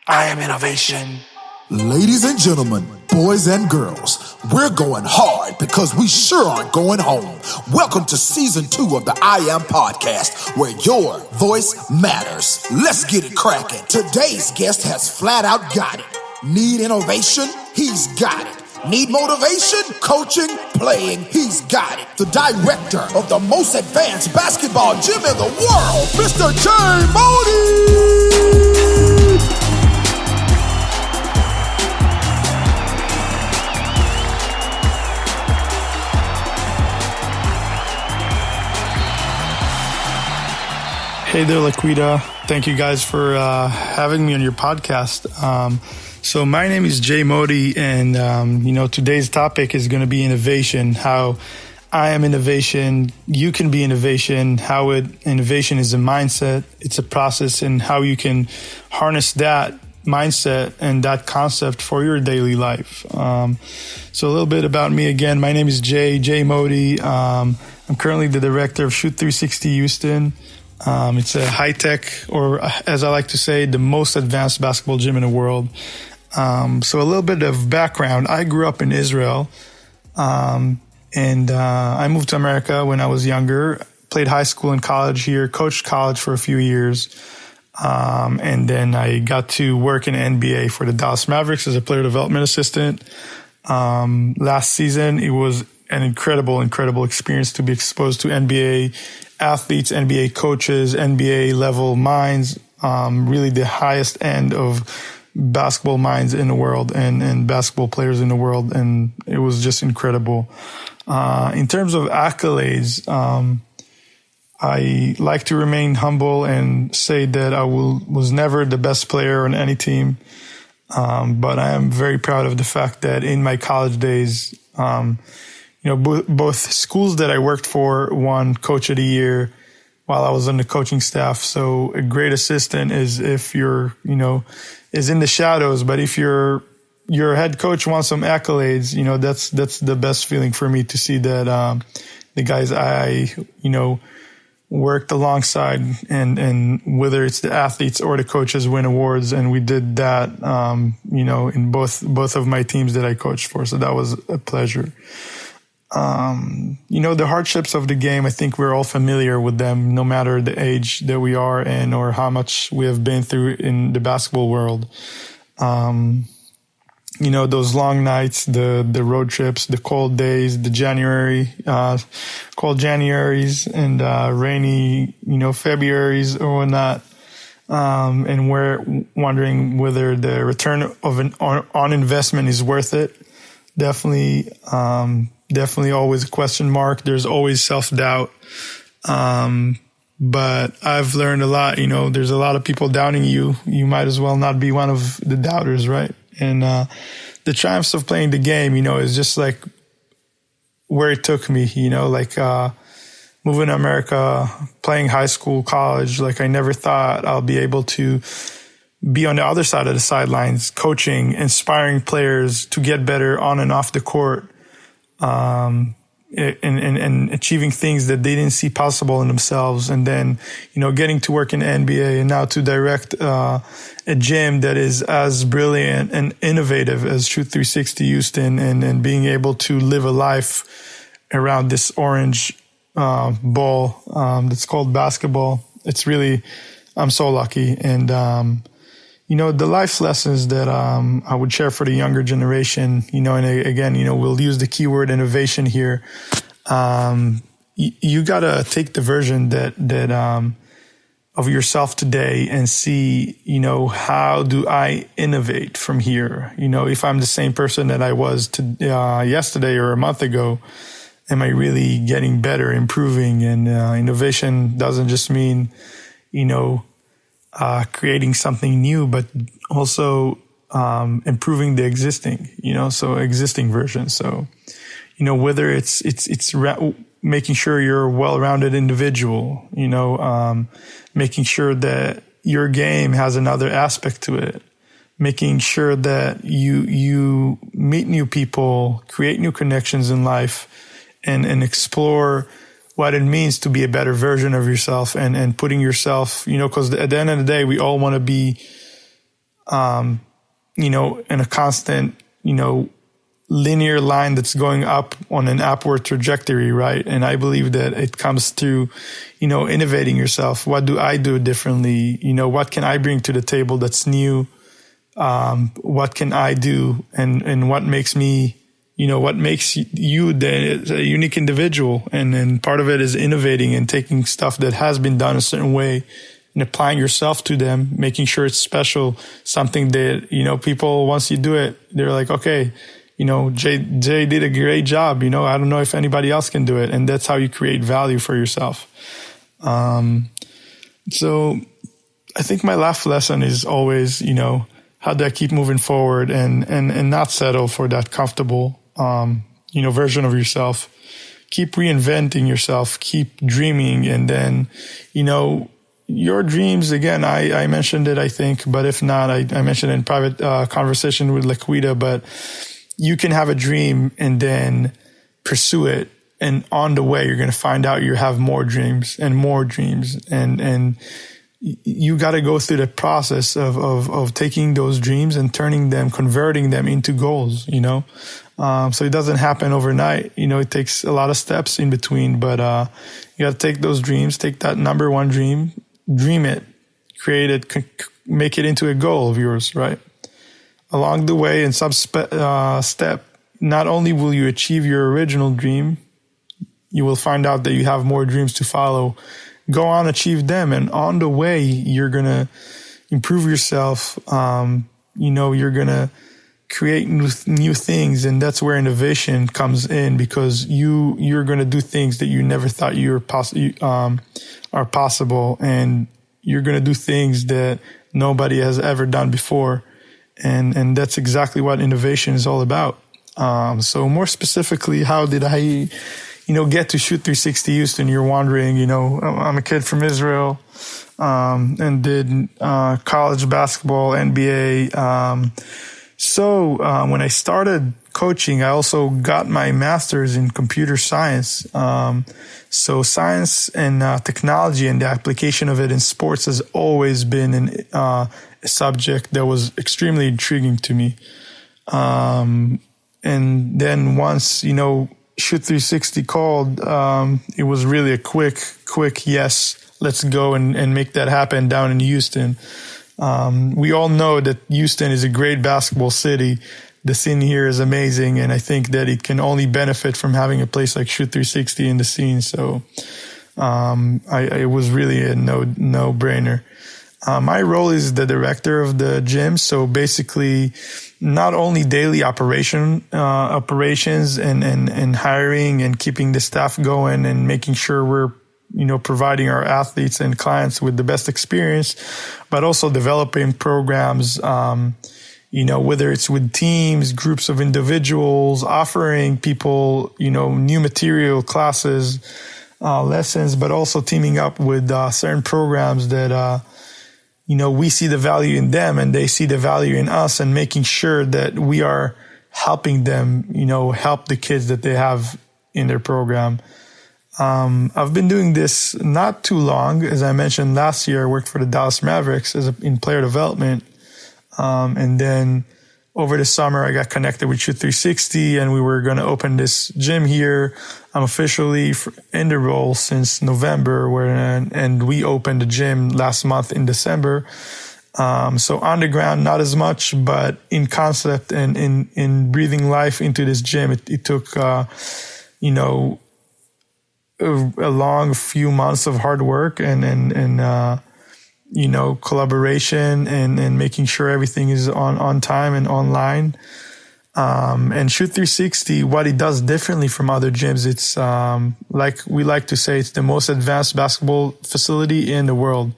I am innovation. Ladies and gentlemen, boys and girls, we're going hard because we sure aren't going home. Welcome to season 2 of the I Am Podcast, where your voice matters. Let's get it cracking. Today's guest has flat out got it. Need innovation? He's got it. Need motivation? Coaching? Playing? He's got it. The director of the most advanced basketball gym in the world, Mr. J. Modi! Hey there, Laquita. Thank you guys for having me on your podcast. So my name is Jay Modi, and today's topic is going to be innovation. How I am innovation, you can be innovation. How innovation is a mindset, it's a process, and how you can harness that mindset and that concept for your daily life. So a little bit about me again. My name is Jay Modi. I'm currently the director of SHOOT360 Houston. It's a high-tech, or as I like to say, the most advanced basketball gym in the world. So a little bit of background. I grew up in Israel, and I moved to America when I was younger, played high school and college here, coached college for a few years, and then I got to work in the NBA for the Dallas Mavericks as a player development assistant. Last season, it was an incredible experience to be exposed to NBA athletes, NBA coaches, NBA level minds, really the highest end of basketball minds in the world and basketball players in the world. And it was just incredible. In terms of accolades, I like to remain humble and say that I was never the best player on any team. But I am very proud of the fact that in my college days, both schools that I worked for won Coach of the Year while I was on the coaching staff. So a great assistant is if you're, is in the shadows, but if your head coach wants some accolades, that's the best feeling for me to see that, the guys I, worked alongside and whether it's the athletes or the coaches win awards. And we did that, in both of my teams that I coached for. So that was a pleasure. The hardships of the game, I think we're all familiar with them, no matter the age that we are in or how much we have been through in the basketball world. Those long nights, the road trips, the cold days, the cold Januaries and, rainy, Februaries or whatnot. And we're wondering whether the return of on investment is worth it. Definitely always a question mark. There's always self-doubt. But I've learned a lot, there's a lot of people doubting you. You might as well not be one of the doubters, right? And, the triumphs of playing the game, is just like where it took me, moving to America, playing high school, college. Like I never thought I'll be able to be on the other side of the sidelines, coaching, inspiring players to get better on and off the court, and achieving things that they didn't see possible in themselves. And then, getting to work in the NBA and now to direct, a gym that is as brilliant and innovative as SHOOT360 Houston and being able to live a life around this orange, ball, that's called basketball. It's really, I'm so lucky. And, the life lessons that I would share for the younger generation, and again, we'll use the keyword innovation here. You gotta take the version that of yourself today and see, how do I innovate from here? If I'm the same person that I was yesterday or a month ago, am I really getting better, improving? And innovation doesn't just mean, creating something new, but also improving the existing, so existing version. So, whether it's making sure you're a well-rounded individual, making sure that your game has another aspect to it, making sure that you meet new people, create new connections in life, and explore what it means to be a better version of yourself and putting yourself, because at the end of the day, we all want to be in a constant, linear line that's going up on an upward trajectory, right? And I believe that it comes through, innovating yourself. What do I do differently? What can I bring to the table that's new? What can I do? And what makes me, what makes you a unique individual? And part of it is innovating and taking stuff that has been done a certain way and applying yourself to them, making sure it's special, something that, people, once you do it, they're like, okay, Jay did a great job. I don't know if anybody else can do it. And that's how you create value for yourself. So I think my life lesson is always, how do I keep moving forward and not settle for that comfortable, version of yourself. Keep reinventing yourself, keep dreaming. And then, your dreams, again, I mentioned it, I think, but if not, I mentioned it in private conversation with Laquita, but you can have a dream and then pursue it. And on the way, you're going to find out you have more dreams and more dreams. And you got to go through the process of taking those dreams and converting them into goals, So it doesn't happen overnight. It takes a lot of steps in between, but you got to take those dreams, take that number one dream, dream it, create it, make it into a goal of yours, right? Along the way, in some step, not only will you achieve your original dream, you will find out that you have more dreams to follow. Go on, achieve them. And on the way, you're going to improve yourself. You're going to create new things. And that's where innovation comes in, because you're going to do things that you never thought are possible. And you're going to do things that nobody has ever done before. And that's exactly what innovation is all about. So more specifically, how did I, get to SHOOT360 Houston? You're wondering, I'm a kid from Israel, and did, college basketball, NBA. So when I started coaching, I also got my master's in computer science. So science and technology and the application of it in sports has always been a subject that was extremely intriguing to me. And then once, SHOOT360 called, it was really a quick yes, let's go and make that happen down in Houston. We all know that Houston is a great basketball city. The scene here is amazing, and I think that it can only benefit from having a place like SHOOT360 in the scene. So it was really a no-brainer. My role is the director of the gym. So basically, not only daily operations and hiring and keeping the staff going and making sure we're, providing our athletes and clients with the best experience, but also developing programs, whether it's with teams, groups of individuals, offering people, new material, classes, lessons, but also teaming up with certain programs that, we see the value in them and they see the value in us, and making sure that we are helping them, help the kids that they have in their program. I've been doing this not too long. As I mentioned, last year I worked for the Dallas Mavericks in player development. And then over the summer, I got connected with SHOOT360, and we were going to open this gym here. I'm officially in the role since November, and we opened the gym last month in December. So on the ground, not as much, but in concept and in breathing life into this gym, it took, a long few months of hard work and collaboration and making sure everything is on time and online. And SHOOT360, what it does differently from other gyms, it's, like we like to say, it's the most advanced basketball facility in the world.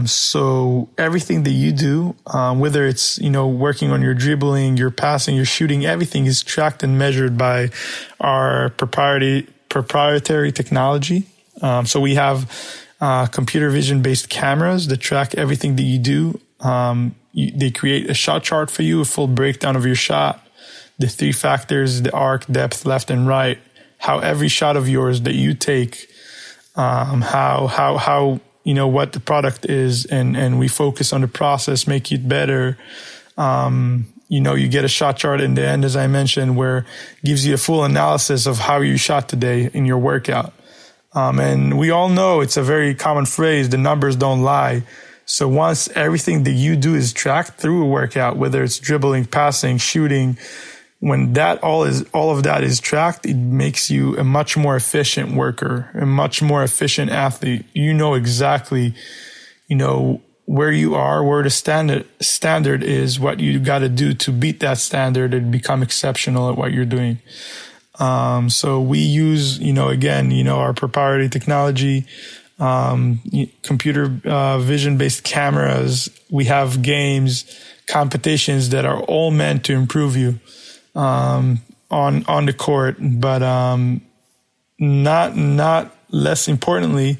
So everything that you do, whether it's, working on your dribbling, your passing, your shooting, everything is tracked and measured by our proprietary technology. So we have computer vision based cameras that track everything that you do. They create a shot chart for you, a full breakdown of your shot, the 3 factors, the arc, depth, left and right, how every shot of yours that you take, how what the product is, and we focus on the process, make it better. You get a shot chart in the end, as I mentioned, where it gives you a full analysis of how you shot today in your workout. And we all know it's a very common phrase, the numbers don't lie. So once everything that you do is tracked through a workout, whether it's dribbling, passing, shooting, when all of that is tracked, it makes you a much more efficient worker, a much more efficient athlete. You know exactly, where you are, where the standard is, what you got to do to beat that standard and become exceptional at what you're doing. So we use, again, our proprietary technology, computer vision-based cameras. We have games, competitions that are all meant to improve you on the court, but not less importantly,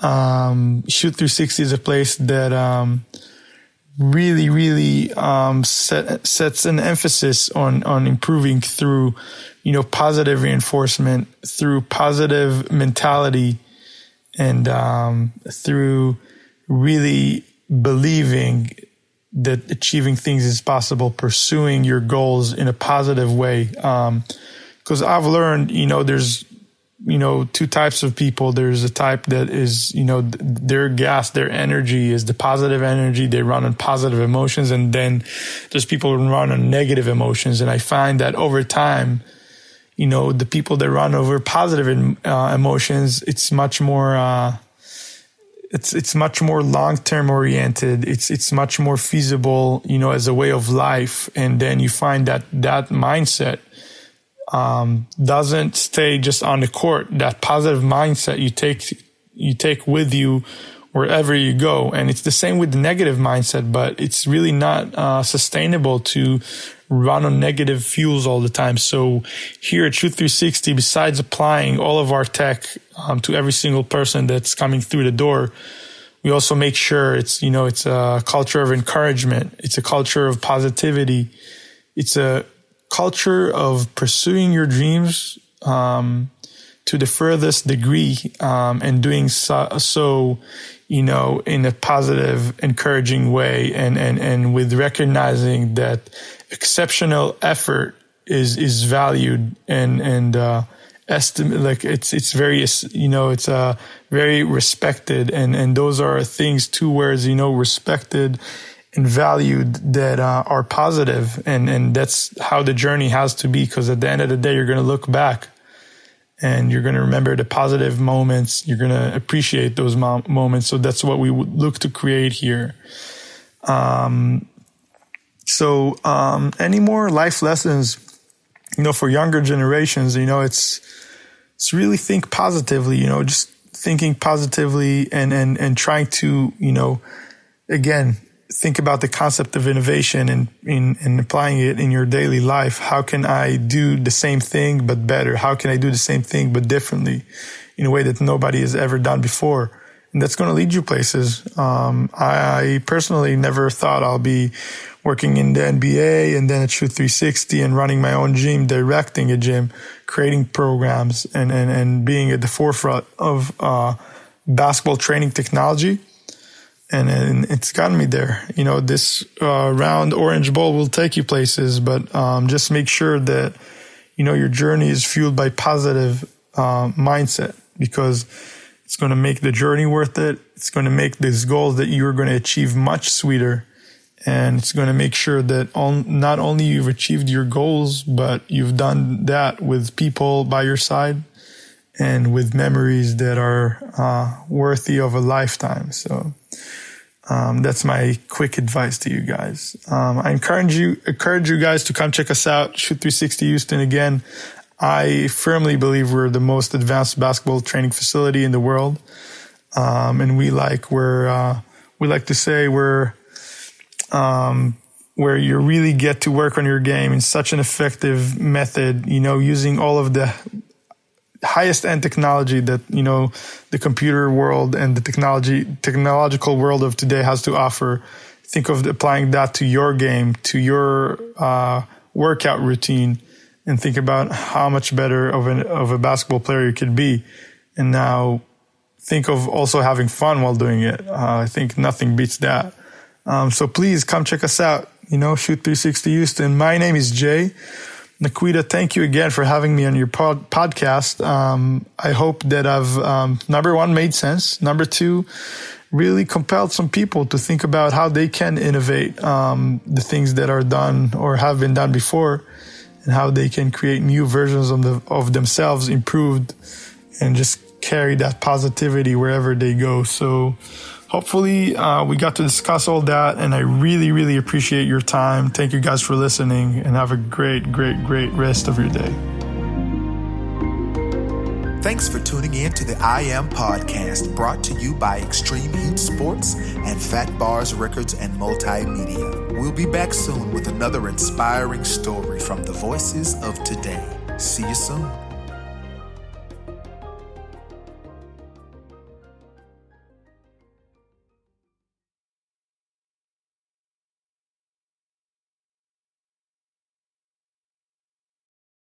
Shoot360 is a place that really sets an emphasis on improving through positive reinforcement, through positive mentality, and through really believing that achieving things is possible, pursuing your goals in a positive way. Because I've learned, there's two types of people. There's a type that is, their gas, their energy is the positive energy. They run on positive emotions. And then there's people who run on negative emotions. And I find that over time, the people that run over positive emotions, it's much more, it's much more long-term oriented. It's much more feasible, as a way of life. And then you find that mindset doesn't stay just on the court. That positive mindset you take with you wherever you go. And it's the same with the negative mindset, but it's really not sustainable to run on negative fuels all the time. So here at Shoot360, besides applying all of our tech to every single person that's coming through the door, we also make sure it's a culture of encouragement. It's a culture of positivity. It's a culture of pursuing your dreams to the furthest degree, and doing so in a positive, encouraging way, and with recognizing that exceptional effort is valued and estimate, like it's very it's very respected, and those are things, two words, respected and valued, that are positive, and that's how the journey has to be, because at the end of the day you're going to look back and you're going to remember the positive moments. You're going to appreciate those moments. So that's what we would look to create here. So any more life lessons, for younger generations, it's really think positively, just thinking positively and trying to, again, think about the concept of innovation and applying it in your daily life. How can I do the same thing but better? How can I do the same thing but differently, in a way that nobody has ever done before? And that's going to lead you places. I personally never thought I'll be working in the NBA and then at Shoot360 and running my own gym, directing a gym, creating programs, and being at the forefront of basketball training technology. And it's gotten me there. This round orange ball will take you places, but just make sure that, your journey is fueled by positive mindset, because it's going to make the journey worth it. It's going to make these goals that you're going to achieve much sweeter. And it's going to make sure that not only you've achieved your goals, but you've done that with people by your side and with memories that are worthy of a lifetime. So that's my quick advice to you guys. I encourage you guys to come check us out, Shoot360 Houston. Again, I firmly believe we're the most advanced basketball training facility in the world. And we like to say we're where you really get to work on your game in such an effective method, using all of the highest end technology that, the computer world and the technological world of today has to offer. Think of applying that to your game, to your workout routine, and think about how much better of a basketball player you could be. And now think of also having fun while doing it. I think nothing beats that. So please come check us out. Shoot360 Houston. My name is Jay. Naquita, thank you again for having me on your podcast. I hope that I've, number one, made sense. Number two, really compelled some people to think about how they can innovate the things that are done or have been done before, and how they can create new versions of themselves, improved, and just carry that positivity wherever they go. So hopefully we got to discuss all that, and I really, really appreciate your time. Thank you guys for listening, and have a great, great, great rest of your day. Thanks for tuning in to the I Am Podcast, brought to you by Extreme Heat Sports and Fat Bars Records and Multimedia. We'll be back soon with another inspiring story from the voices of today. See you soon.